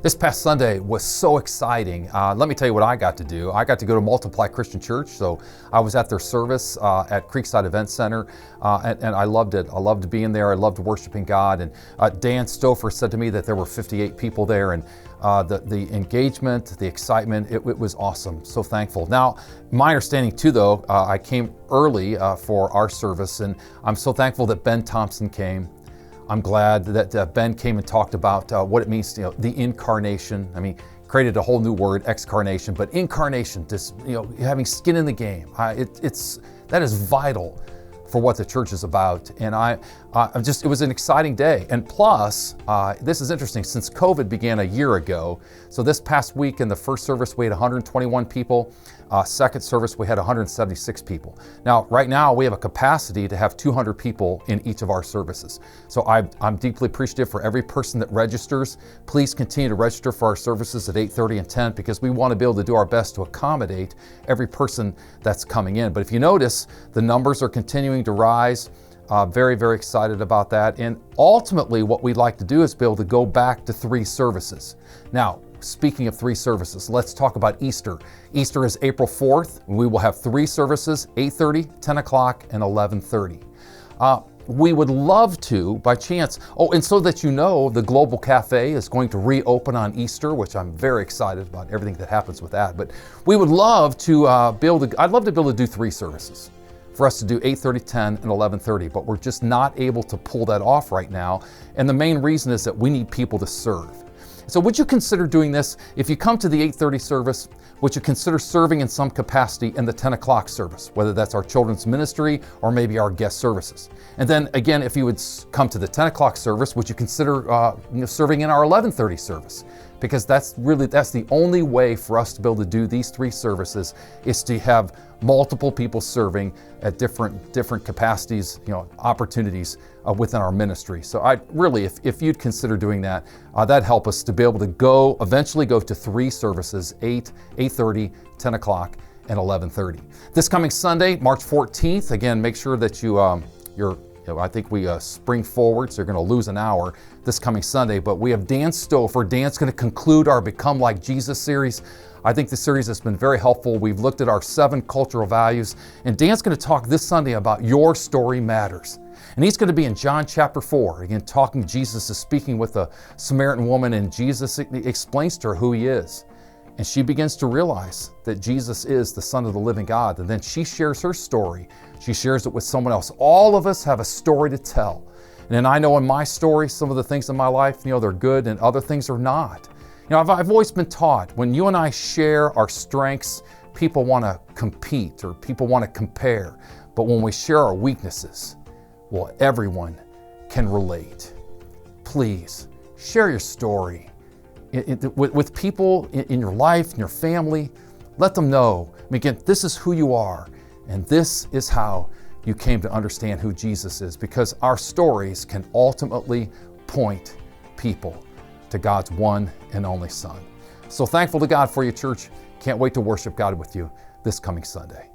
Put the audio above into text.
This past Sunday was so exciting. Let me tell you what I got to do. I got to go to Multiply Christian Church, so I was at their service at Creekside Event Center, and I loved it. I loved being there. I loved worshiping God. And Dan Stouffer said to me that there were 58 people there, and the engagement, the excitement, it was awesome. So thankful. Now, my understanding too, though, I came early for our service, and I'm so thankful that Ben Thompson came. I'm glad that Ben came and talked about what it means, the incarnation. I mean, created a whole new word, excarnation, but incarnation, just having skin in the game. That is vital for what the church is about. And it was an exciting day. And plus, this is interesting, since COVID began a year ago, so this past week in the first service, we had 121 people. Second service, we had 176 people. Now, right now, we have a capacity to have 200 people in each of our services. So I'm deeply appreciative for every person that registers. Please continue to register for our services at 8:30 and 10, because we want to be able to do our best to accommodate every person that's coming in. But if you notice, the numbers are continuing to rise. Very, very excited about that. And ultimately, what we'd like to do is be able to go back to 3 services. Now, speaking of 3 services, let's talk about Easter. Easter is April 4th. We will have 3 services, 8:30, 10 o'clock, and 11:30. We would love to, by chance, and so that you know, the Global Cafe is going to reopen on Easter, which I'm very excited about everything that happens with that. But we would love to I'd love to be able to do 3 services. For us to do 8:30, 10, and 11:30, but we're just not able to pull that off right now. And the main reason is that we need people to serve. So would you consider doing this? If you come to the 8:30 service, would you consider serving in some capacity in the 10 o'clock service, whether that's our children's ministry or maybe our guest services? And then again, if you would come to the 10 o'clock service, would you consider serving in our 11:30 service? Because that's the only way for us to be able to do these 3 services, is to have multiple people serving at different capacities, opportunities within our ministry. So if you'd consider doing that, that'd help us to be able to eventually go to 3 services, 8:30, 10 o'clock, and 11:30. This coming Sunday, March 14th, again, make sure that I think we spring forward, so you're going to lose an hour this coming Sunday. But we have Dan Stouffer. Dan's going to conclude our Become Like Jesus series. I think the series has been very helpful. We've looked at our 7 cultural values, and Dan's going to talk this Sunday about Your Story Matters. And he's going to be in John chapter 4. Again, Jesus is speaking with a Samaritan woman, and Jesus explains to her who he is. And she begins to realize that Jesus is the Son of the living God. And then she shares her story. She shares it with someone else. All of us have a story to tell. And then I know in my story, some of the things in my life, they're good, and other things are not. I've always been taught, when you and I share our strengths, people want to compete or people want to compare. But when we share our weaknesses, well, everyone can relate. Please share your story with people in your life, in your family. Let them know, again, this is who you are, and this is how you came to understand who Jesus is, because our stories can ultimately point people to God's one and only Son. So thankful to God for you, church. Can't wait to worship God with you this coming Sunday.